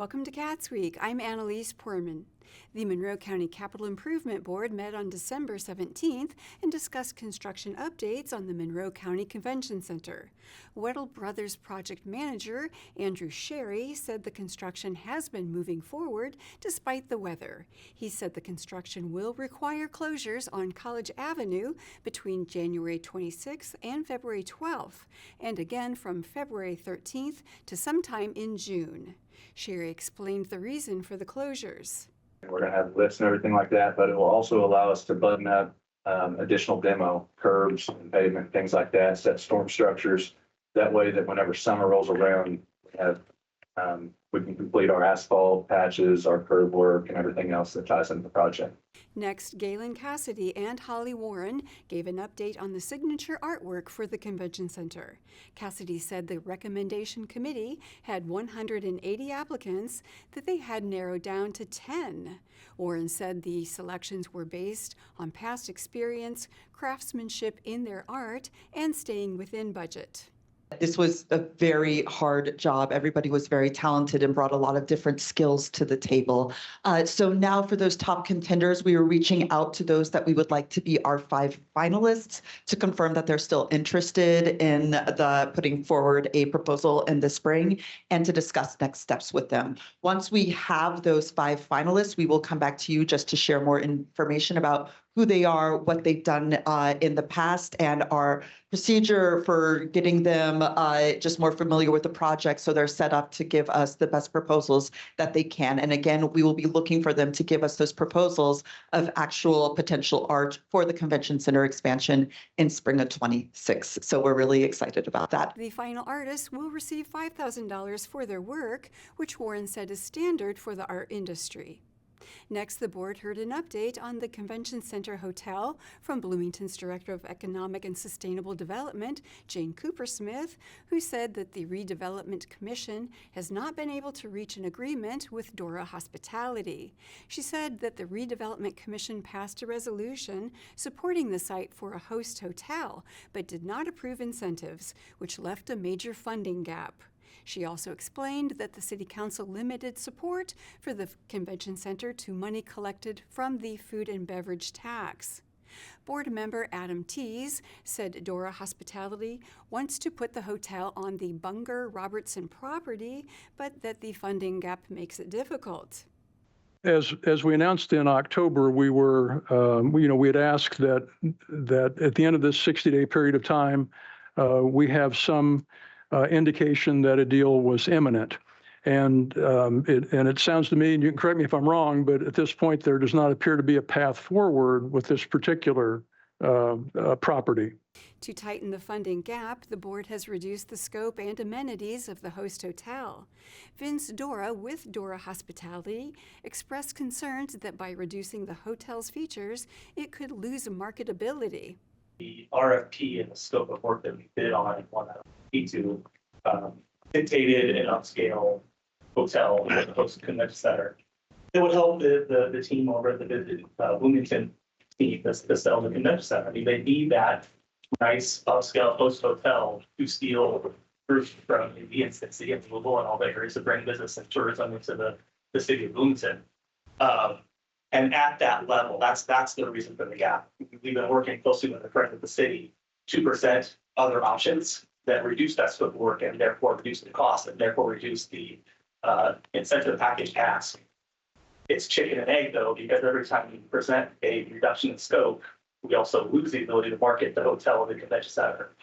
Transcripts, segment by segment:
welcome to CATSweek. I'm Annalise Poorman. The Monroe County Capital Improvement Board met on December 17th and discussed construction updates on the Monroe County Convention Center. Weddle Brothers project manager Andrew Sherry said the construction has been moving forward despite the weather. He said the construction will require closures on College Avenue between January 26th and February 12th, and again from February 13th to sometime in June. Sherry explained the reason for the closures. We're going to have lifts and everything like that, but it will also allow us to button up additional demo, curbs and pavement, things like that, set storm structures. That way that whenever summer rolls around, we can complete our asphalt patches, our curb work, and everything else that ties into the project. Next, Galen Cassidy and Holly Warren gave an update on the signature artwork for the convention center. Cassidy said the recommendation committee had 180 applicants that they had narrowed down to 10. Warren said the selections were based on past experience, craftsmanship in their art, and staying within budget. This was a very hard job. Everybody was very talented and brought a lot of different skills to the table. So now for those top contenders, we are reaching out to those that we would like to be our 5 finalists to confirm that they're still interested in putting forward a proposal in the spring and to discuss next steps with them. Once we have those 5 finalists, we will come back to you just to share more information about who they are, what they've done in the past, and our procedure for getting them just more familiar with the project so they're set up to give us the best proposals that they can. And again, we will be looking for them to give us those proposals of actual potential art for the convention center expansion in spring of 26. So we're really excited about that. The final artists will receive $5,000 for their work, which Warren said is standard for the art industry. Next, the board heard an update on the Convention Center Hotel from Bloomington's Director of Economic and Sustainable Development, Jane Cooper-Smith, who said that the Redevelopment Commission has not been able to reach an agreement with Dora Hospitality. She said that the Redevelopment Commission passed a resolution supporting the site for a host hotel, but did not approve incentives, which left a major funding gap. She also explained that the City Council limited support for the convention center to money collected from the food and beverage tax. Board member Adam Tees said Dora Hospitality wants to put the hotel on the Bunger-Robertson property, but that the funding gap makes it difficult. As we announced in October, we had asked that at the end of this 60-day period of time, we have some indication that a deal was imminent. And it sounds to me, and you can correct me if I'm wrong, but at this point there does not appear to be a path forward with this particular property. To tighten the funding gap, the board has reduced the scope and amenities of the host hotel. Vince Dora with Dora Hospitality expressed concerns that by reducing the hotel's features, it could lose marketability. The RFP and the scope of work that we bid on to dictated an upscale hotel with a host convention center. It would help the team over at the Bloomington team to sell the convention center. I mean, they need that nice upscale host hotel to steal groups from the city of Louisville and all the areas to bring business and tourism into the city of Bloomington. And at that level, that's the reason for the gap. We've been working closely with the city to present other options that reduce that scope of work and therefore reduce the cost and therefore reduce the incentive package ask. It's chicken and egg though, because every time we present a reduction in scope, we also lose the ability to market the hotel and the convention center.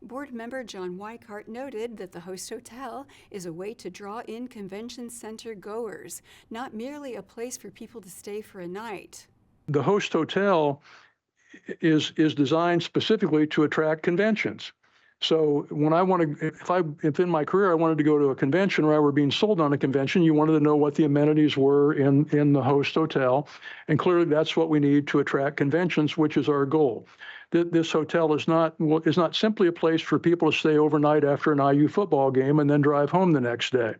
Board member John Weikart noted that the host hotel is a way to draw in convention center goers, not merely a place for people to stay for a night. The host hotel is designed specifically to attract conventions. So when if in my career I wanted to go to a convention or I were being sold on a convention, you wanted to know what the amenities were in the host hotel. And clearly that's what we need to attract conventions, which is our goal. This hotel is not simply a place for people to stay overnight after an IU football game and then drive home the next day.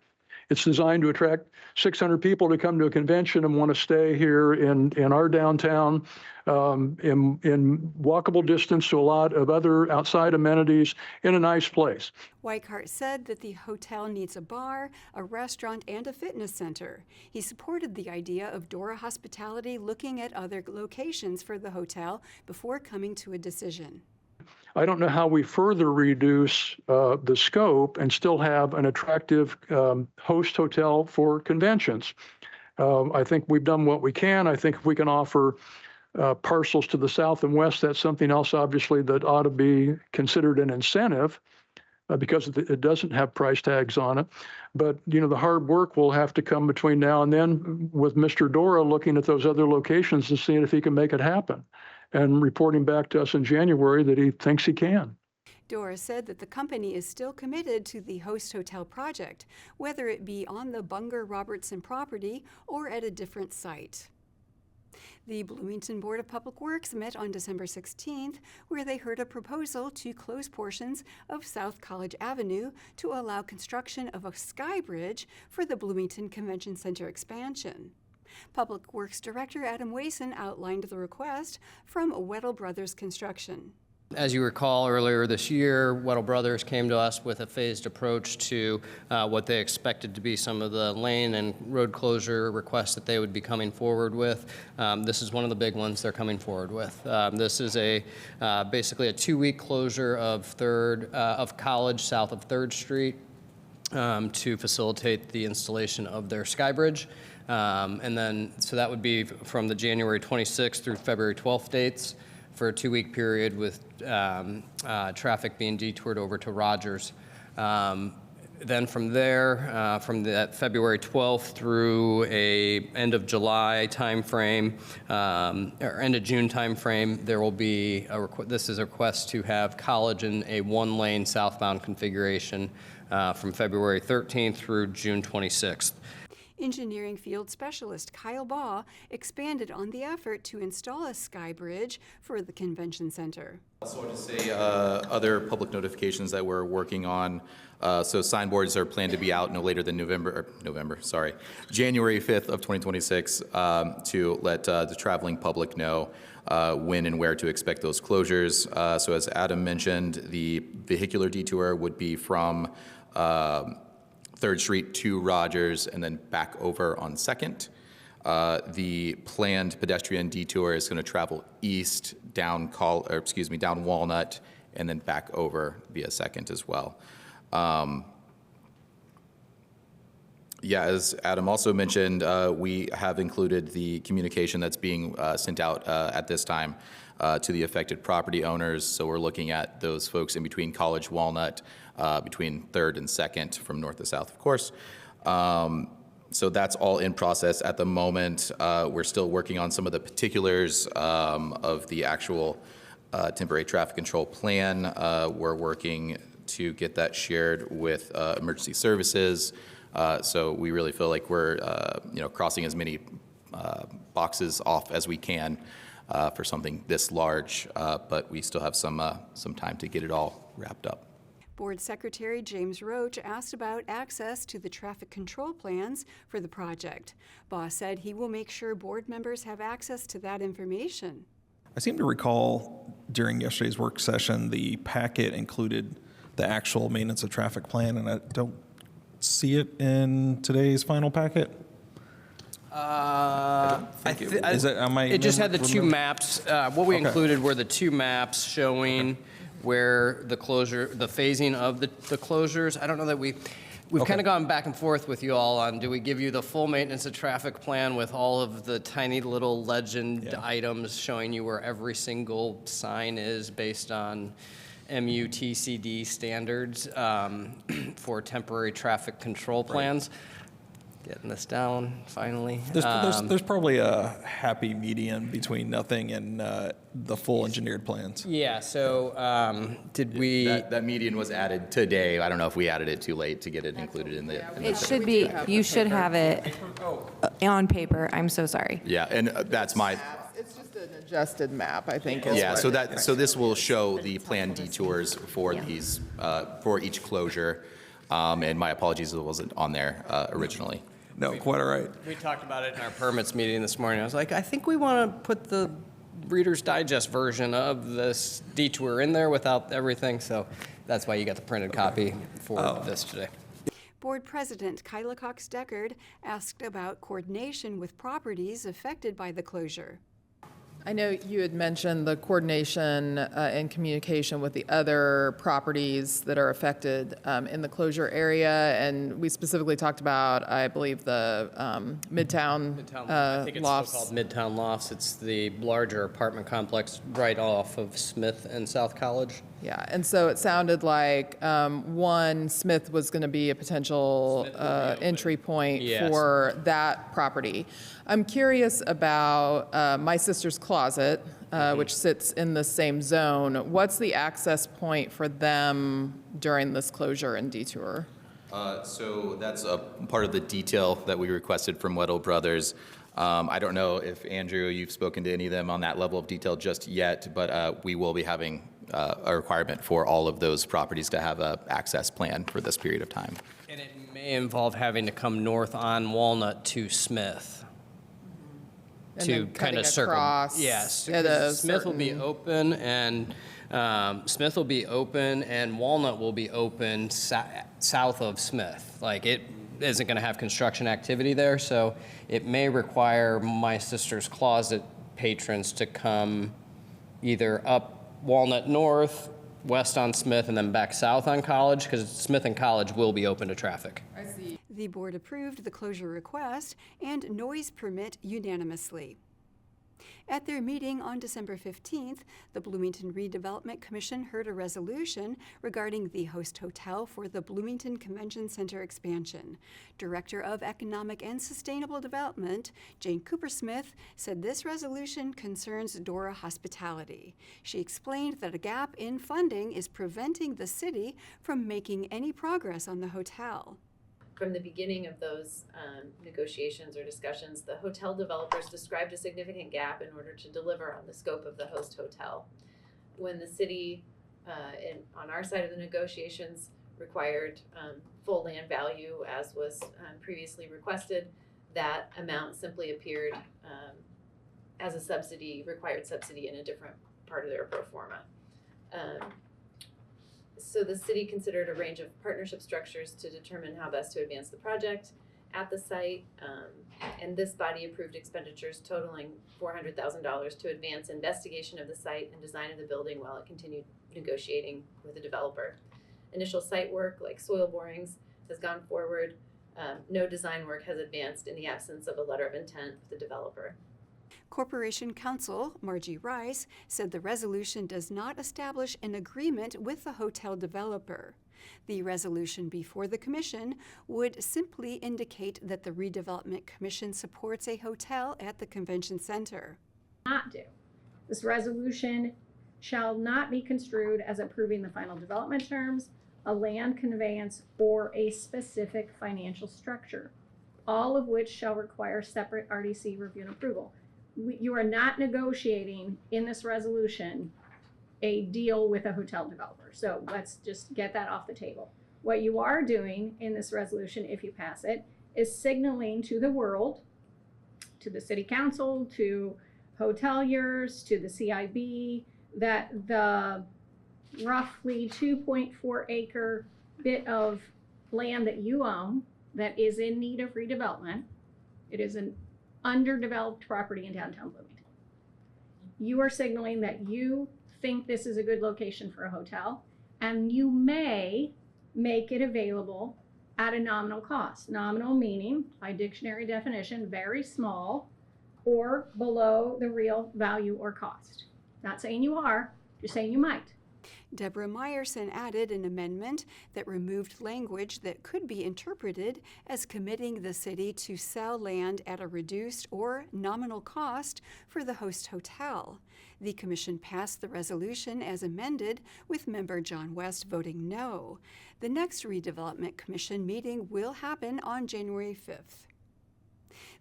It's designed to attract 600 people to come to a convention and want to stay here in our downtown, in walkable distance to a lot of other outside amenities in a nice place. Weichart said that the hotel needs a bar, a restaurant, and a fitness center. He supported the idea of Dora Hospitality looking at other locations for the hotel before coming to a decision. I don't know how we further reduce the scope and still have an attractive host hotel for conventions. I think we've done what we can. I think if we can offer parcels to the south and west, that's something else, obviously, that ought to be considered an incentive because it doesn't have price tags on it. But, the hard work will have to come between now and then with Mr. Dora looking at those other locations and seeing if he can make it happen, and reporting back to us in January that he thinks he can. Dora said that the company is still committed to the host hotel project, whether it be on the Bunger-Robertson property or at a different site. The Bloomington Board of Public Works met on December 16th, where they heard a proposal to close portions of South College Avenue to allow construction of a sky bridge for the Bloomington Convention Center expansion. Public Works Director Adam Wason outlined the request from Weddle Brothers Construction. As you recall, earlier this year, Weddle Brothers came to us with a phased approach to what they expected to be some of the lane and road closure requests that they would be coming forward with. This is one of the big ones they're coming forward with. This is basically a 2-week closure of College south of 3rd Street to facilitate the installation of their sky bridge. So that would be from the January 26th through February 12th dates for a 2-week period with traffic being detoured over to Rogers. Then from there, from that February 12th through a end of July timeframe, or end of June timeframe, there will be this is a request to have College in a 1-lane southbound configuration from February 13th through June 26th. Engineering field specialist Kyle Baugh expanded on the effort to install a sky bridge for the convention center. Also want to say other public notifications that we're working on. So signboards are planned to be out no later than January 5th of 2026 to let the traveling public know when and where to expect those closures. So as Adam mentioned, the vehicular detour would be from 3rd Street to Rogers and then back over on 2nd. The planned pedestrian detour is going to travel east down Walnut and then back over via 2nd as well. As Adam also mentioned, we have included the communication that's being sent out at this time to the affected property owners. So we're looking at those folks in between College, Walnut, between 3rd and 2nd from north to south, of course. So that's all in process at the moment. We're still working on some of the particulars of the actual temporary traffic control plan. We're working to get that shared with emergency services. So we really feel like we're crossing as many boxes off as we can for something this large, but we still have some time to get it all wrapped up. Board Secretary James Roach asked about access to the traffic control plans for the project. Baugh said he will make sure board members have access to that information. I seem to recall during yesterday's work session, the packet included the actual maintenance of traffic plan, and I don't see it in today's final packet. It just had the 2 maps. What we included were the 2 maps showing where the phasing of the closures. I don't know that we've kind of gone back and forth with you all on, do we give you the full maintenance of traffic plan with all of the tiny little legend items showing you where every single sign is based on MUTCD standards for temporary traffic control plans? Getting this down finally. There's probably a happy median between nothing and the full engineered plans. Yeah, so did we? That median was added today. I don't know if we added it too late to get it included in the. It should be, you should have it on paper. I'm so sorry. Yeah, and that's my. It's just an adjusted map, I think. Yeah, so this will show the planned detours for these for each closure. And my apologies, it wasn't on there originally. No, quite all right. We talked about it in our permits meeting this morning. I was like, I think we want to put the Reader's Digest version of this detour in there without everything, so that's why you got the printed copy for this today. Board President Kyla Cox-Deckard asked about coordination with properties affected by the closure. I know you had mentioned the coordination and communication with the other properties that are affected in the closure area, and we specifically talked about, I believe, the Midtown I think it's still lofts. called Midtown Lofts. It's the larger apartment complex right off of Smith and South College. Yeah, and so it sounded like Smith was going to be a potential Smith will be open. entry point Yes. for that property. I'm curious about My Sister's Closet, which sits in the same zone. What's the access point for them during this closure and detour? So that's a part of the detail that we requested from Weddle Brothers. I don't know if, Andrew, you've spoken to any of them on that level of detail just yet, but we will be having a requirement for all of those properties to have an access plan for this period of time. And it may involve having to come north on Walnut to Smith. And To then kind cutting of circle. across Yes, at because a Smith will be certain- open and Walnut will be open south of Smith. Like, it isn't going to have construction activity there, so it may require My Sister's Closet patrons to come either up Walnut North, west on Smith, and then back south on College, because Smith and College will be open to traffic. The board approved the closure request and noise permit unanimously. At their meeting on December 15th, the Bloomington Redevelopment Commission heard a resolution regarding the host hotel for the Bloomington Convention Center expansion. Director of Economic and Sustainable Development, Jane Coopersmith, said this resolution concerns Dora Hospitality. She explained that a gap in funding is preventing the city from making any progress on the hotel. From the beginning of those negotiations or discussions, the hotel developers described a significant gap in order to deliver on the scope of the host hotel. When the city, on our side of the negotiations, required full land value as was previously requested, that amount simply appeared as a subsidy, required subsidy in a different part of their pro forma. So the city considered a range of partnership structures to determine how best to advance the project at the site. And this body approved expenditures totaling $400,000 to advance investigation of the site and design of the building while it continued negotiating with the developer. Initial site work, like soil borings, has gone forward. No design work has advanced in the absence of a letter of intent with the developer. Corporation Counsel Margie Rice said the resolution does not establish an agreement with the hotel developer. The resolution before the commission would simply indicate that the Redevelopment Commission supports a hotel at the convention center. Not do. This resolution shall not be construed as approving the final development terms, a land conveyance, or a specific financial structure, all of which shall require separate RDC review and approval. You are not negotiating in this resolution a deal with a hotel developer. So let's just get that off the table. What you are doing in this resolution, if you pass it, is signaling to the world, to the city council, to hoteliers, to the CIB, that the roughly 2.4 acre bit of land that you own that is in need of redevelopment, it is an underdeveloped property in downtown Bloomington. You are signaling that you think this is a good location for a hotel, and you may make it available at a nominal cost. Nominal meaning, by dictionary definition, very small or below the real value or cost. Not saying you are, just saying you might. Deborah Meyerson added an amendment that removed language that could be interpreted as committing the city to sell land at a reduced or nominal cost for the host hotel. The commission passed the resolution as amended, with member John West voting no. The next Redevelopment Commission meeting will happen on January 5th.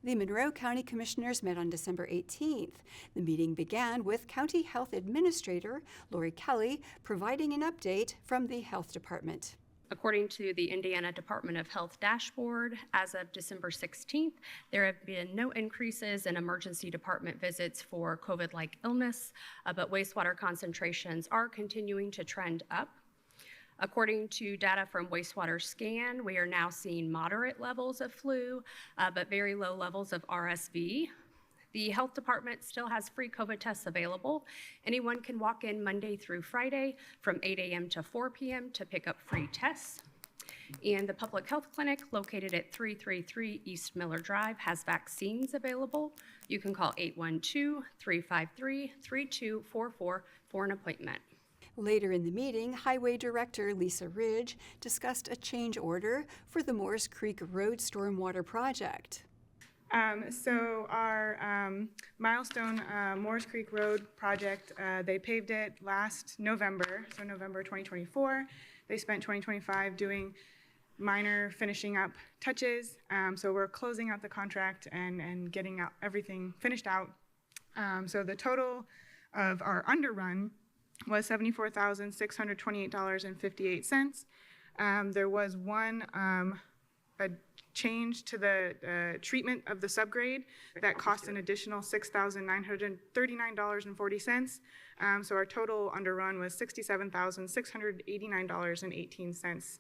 The Monroe County Commissioners met on December 18th. The meeting began with County Health Administrator Lori Kelly providing an update from the Health Department. According to the Indiana Department of Health dashboard, as of December 16th, there have been no increases in emergency department visits for COVID-like illness, but wastewater concentrations are continuing to trend up. According to data from Wastewater Scan, we are now seeing moderate levels of flu, but very low levels of RSV. The health department still has free COVID tests available. Anyone can walk in Monday through Friday from 8 a.m. to 4 p.m. to pick up free tests. And the public health clinic located at 333 East Miller Drive has vaccines available. You can call 812-353-3244 for an appointment. Later in the meeting, Highway Director Lisa Ridge discussed a change order for the Morris Creek Road Stormwater Project. So our milestone Morris Creek Road project, they paved it last November, so November 2024. They spent 2025 doing minor finishing up touches. So we're closing out the contract and getting out everything finished out. So the total of our underrun was $74,628.58. There was one a change to the treatment of the subgrade that cost an additional $6,939.40. So our total underrun was $67,689.18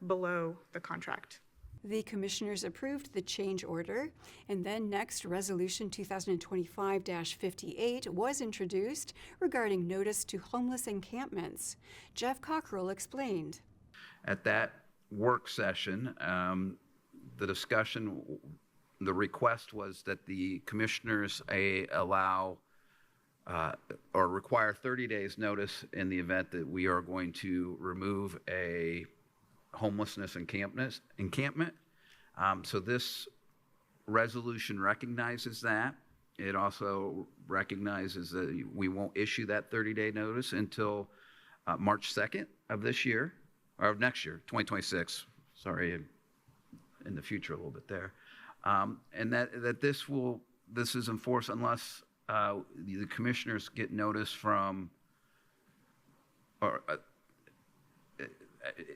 below the contract. The commissioners approved the change order, and then next, Resolution 2025-58 was introduced regarding notice to homeless encampments. Jeff Cockrell explained. At that work session, the request was that the commissioners allow or require 30 days notice in the event that we are going to remove a homelessness encampment. So this resolution recognizes that. It also recognizes that we won't issue that 30-day notice until March 2nd of this year, or next year, 2026. Sorry, in the future a little bit there. And that this is enforced unless the commissioners get notice from, or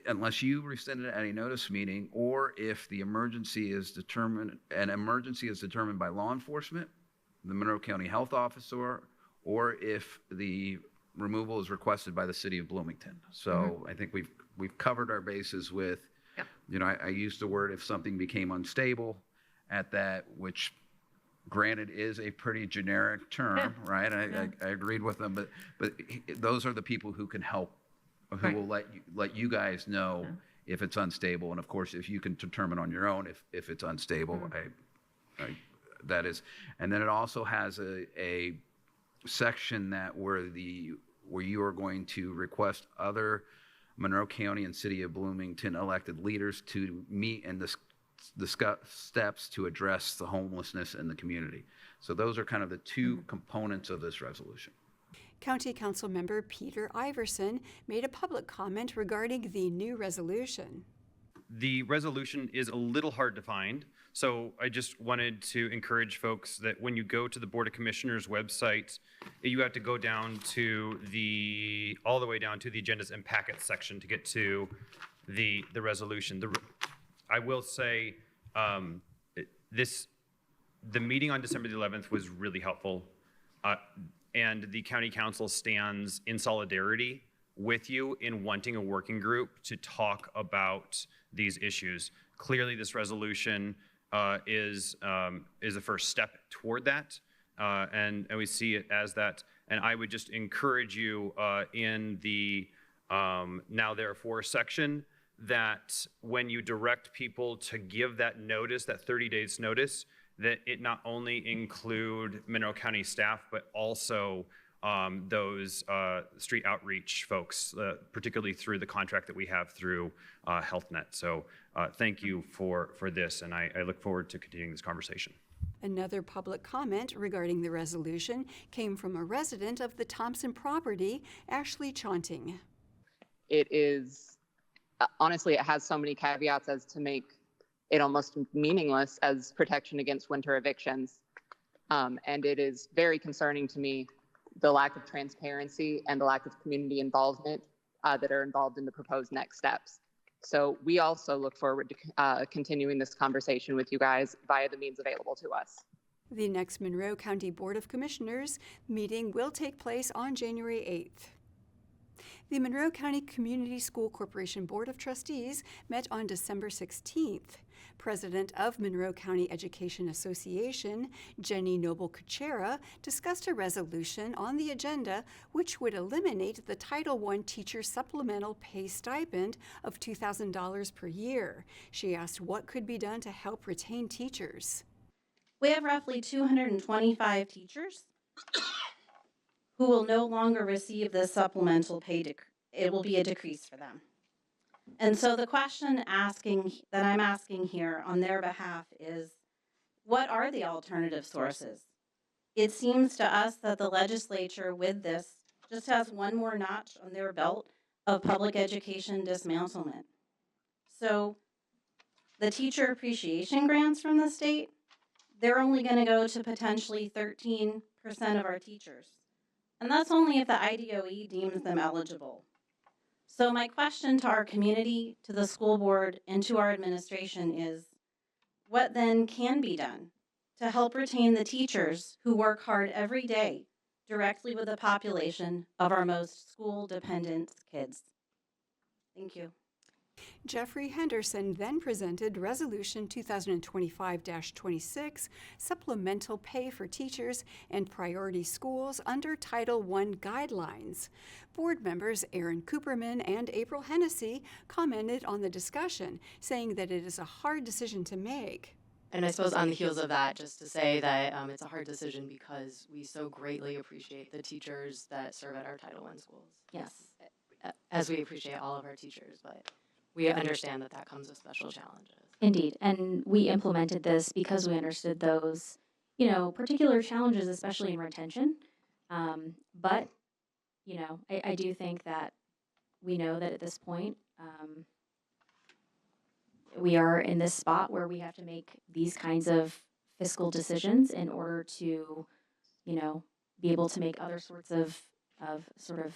unless you rescind it at a notice meeting, or if the emergency is determined by law enforcement, the Monroe County Health Officer, or if the removal is requested by the city of Bloomington. So I think we've covered our bases with, I used the word if something became unstable at that, which granted is a pretty generic term, right? I agreed with them, but those are the people who can help, who will let you guys know if it's unstable. And of course, if you can determine on your own if it's unstable, that is. And then it also has a section that where you are going to request other Monroe County and City of Bloomington elected leaders to meet and discuss steps to address the homelessness in the community. So those are kind of the two components of this resolution. County Council member Peter Iverson made a public comment regarding the new resolution. The resolution is a little hard to find, so I just wanted to encourage folks that when you go to the Board of Commissioners website, you have to go down to all the way down to the agendas and packets section to get to the resolution. I will say the meeting on December the 11th was really helpful, and the County Council stands in solidarity with you in wanting a working group to talk about these issues. Clearly, this resolution is a first step toward that, and we see it as that. And I would just encourage you in the now therefore section that when you direct people to give that notice, that 30 days notice, that it not only include Monroe County staff, but also those street outreach folks, particularly through the contract that we have through HealthNet. So thank you for this, and I look forward to continuing this conversation. Another public comment regarding the resolution came from a resident of the Thompson property, Ashley Chaunting. It is, honestly, it has so many caveats as to make it almost meaningless as protection against winter evictions. And it is very concerning to me, the lack of transparency and the lack of community involvement that are involved in the proposed next steps. So we also look forward to continuing this conversation with you guys via the means available to us. The next Monroe County Board of Commissioners meeting will take place on January 8th. The Monroe County Community School Corporation Board of Trustees met on December 16th. President of Monroe County Education Association, Jenny Noble-Kuchera, discussed a resolution on the agenda which would eliminate the Title I teacher supplemental pay stipend of $2,000 per year. She asked what could be done to help retain teachers. We have roughly 225 teachers who will no longer receive this supplemental pay. It will be a decrease for them. And so the question that I'm asking here on their behalf is, what are the alternative sources? It seems to us that the legislature with this just has one more notch on their belt of public education dismantlement. So the teacher appreciation grants from the state, they're only going to go to potentially 13% of our teachers. And that's only if the IDOE deems them eligible. So my question to our community, to the school board, and to our administration is, what then can be done to help retain the teachers who work hard every day directly with the population of our most school-dependent kids? Thank you. Jeffrey Henderson then presented Resolution 2025-26, Supplemental Pay for Teachers and Priority Schools under Title I Guidelines. Board members Aaron Cooperman and April Hennessy commented on the discussion, saying that it is a hard decision to make. And I suppose on the heels of that, just to say that it's a hard decision because we so greatly appreciate the teachers that serve at our Title I schools. Yes. As we appreciate all of our teachers, but we understand that that comes with special challenges. Indeed. And we implemented this because we understood those, particular challenges, especially in retention. But, I do think that we know that at this point, we are in this spot where we have to make these kinds of fiscal decisions in order to, be able to make other sorts of sort of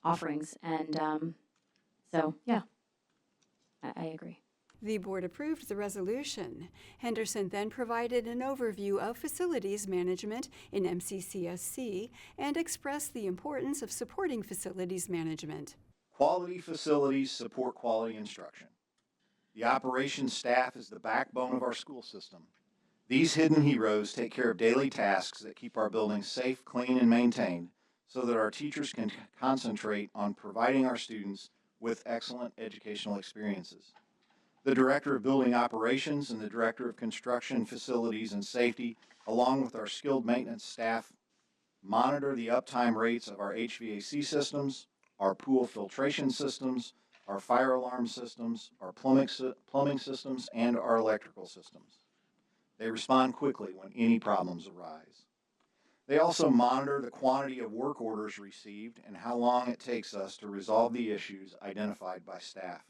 offerings. And so, yeah, I agree. The board approved the resolution. Henderson then provided an overview of facilities management in MCCSC and expressed the importance of supporting facilities management. Quality facilities support quality instruction. The operations staff is the backbone of our school system. These hidden heroes take care of daily tasks that keep our buildings safe, clean, and maintained so that our teachers can concentrate on providing our students with excellent educational experiences. The Director of Building Operations and the Director of Construction, Facilities, and Safety, along with our skilled maintenance staff, monitor the uptime rates of our HVAC systems, our pool filtration systems, our fire alarm systems, our plumbing systems, and our electrical systems. They respond quickly when any problems arise. They also monitor the quantity of work orders received and how long it takes us to resolve the issues identified by staff.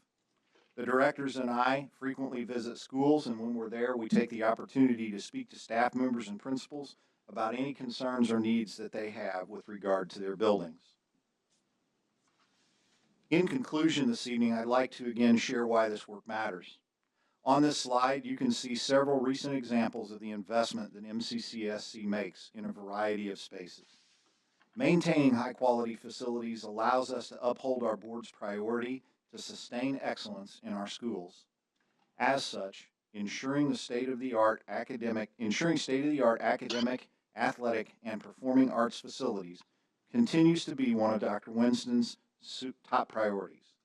The directors and I frequently visit schools, and when we're there, we take the opportunity to speak to staff members and principals about any concerns or needs that they have with regard to their buildings. In conclusion this evening, I'd like to again share why this work matters. On this slide, you can see several recent examples of the investment that MCCSC makes in a variety of spaces. Maintaining high-quality facilities allows us to uphold our board's priority to sustain excellence in our schools. As such, ensuring state-of-the-art academic, athletic, and performing arts facilities continues to be one of Dr. Winston's top priorities.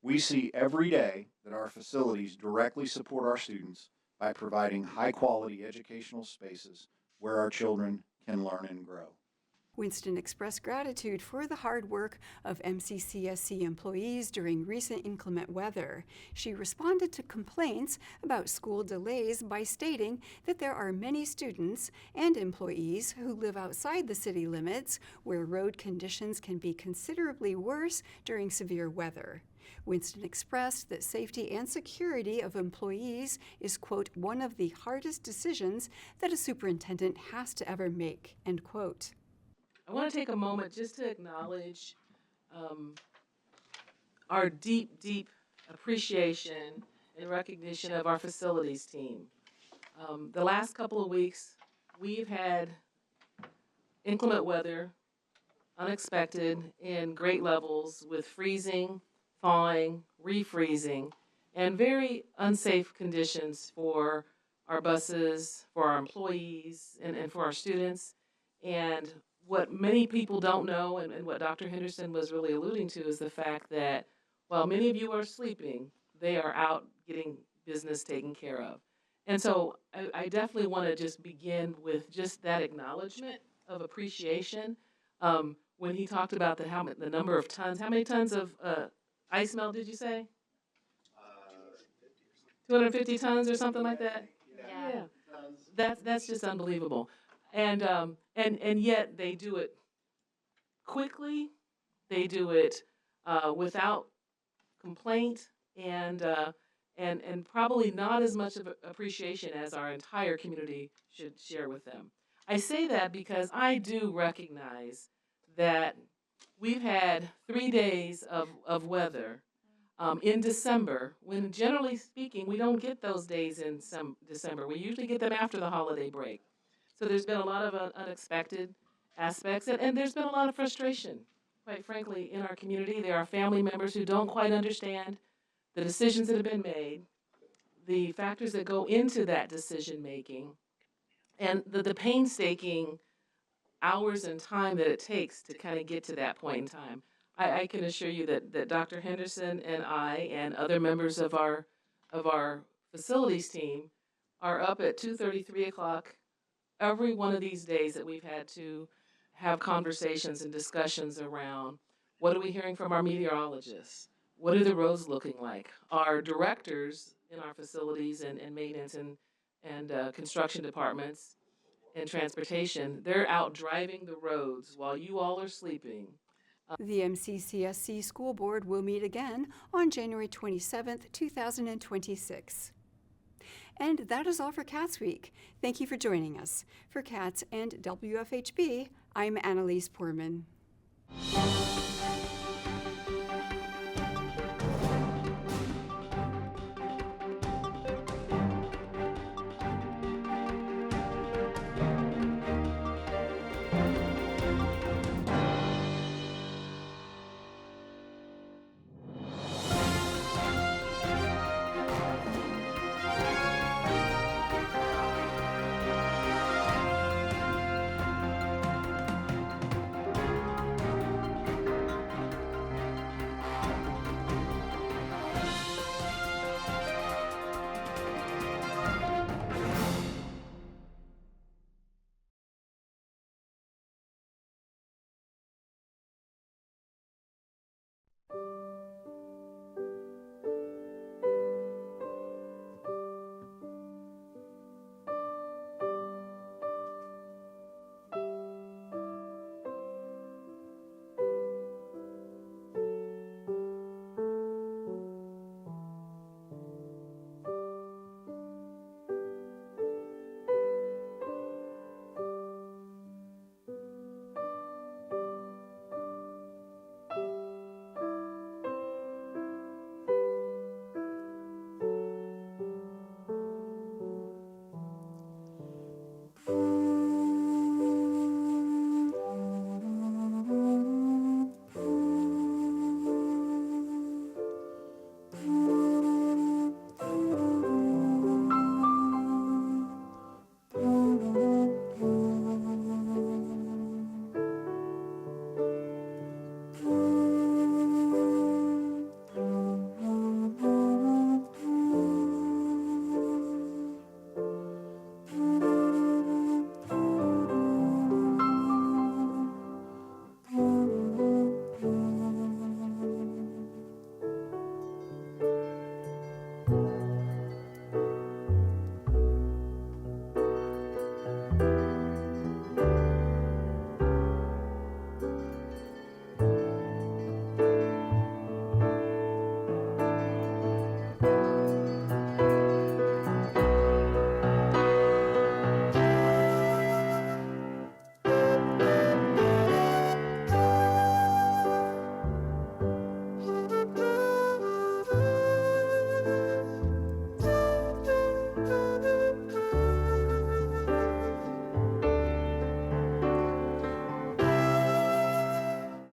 We see every day that our facilities directly support our students by providing high-quality educational spaces where our children can learn and grow. Winston expressed gratitude for the hard work of MCCSC employees during recent inclement weather. She responded to complaints about school delays by stating that there are many students and employees who live outside the city limits where road conditions can be considerably worse during severe weather. Winston expressed that safety and security of employees is, quote, one of the hardest decisions that a superintendent has to ever make, end quote. I want to take a moment just to acknowledge our deep, deep appreciation and recognition of our facilities team. The last couple of weeks, we've had inclement weather, unexpected, in great levels with freezing, thawing, refreezing, and very unsafe conditions for our buses, for our employees, and for our students. And what many people don't know, and what Dr. Henderson was really alluding to, is the fact that while many of you are sleeping, they are out getting business taken care of. And so I definitely want to just begin with just that acknowledgement of appreciation. When he talked about the number of tons, how many tons of ice melt did you say? 250 tons or something like that? Yeah. That's just unbelievable. And yet they do it quickly, they do it without complaint, and probably not as much of appreciation as our entire community should share with them. I say that because I do recognize that we've had 3 days of weather in December, when generally speaking, we don't get those days in December. We usually get them after the holiday break. So there's been a lot of unexpected aspects, and there's been a lot of frustration, quite frankly, in our community. There are family members who don't quite understand the decisions that have been made, the factors that go into that decision making, and the painstaking hours and time that it takes to kind of get to that point in time. I can assure you that Dr. Henderson and I and other members of our facilities team are up at 2:30, 3 o'clock every one of these days that we've had to have conversations and discussions around what are we hearing from our meteorologists? What are the roads looking like? Our directors in our facilities and maintenance and construction departments and transportation, they're out driving the roads while you all are sleeping. The MCCSC School Board will meet again on January 27th, 2026. And that is all for CATSweek. Thank you for joining us. For CATS and WFHB, I'm Annalise Poorman.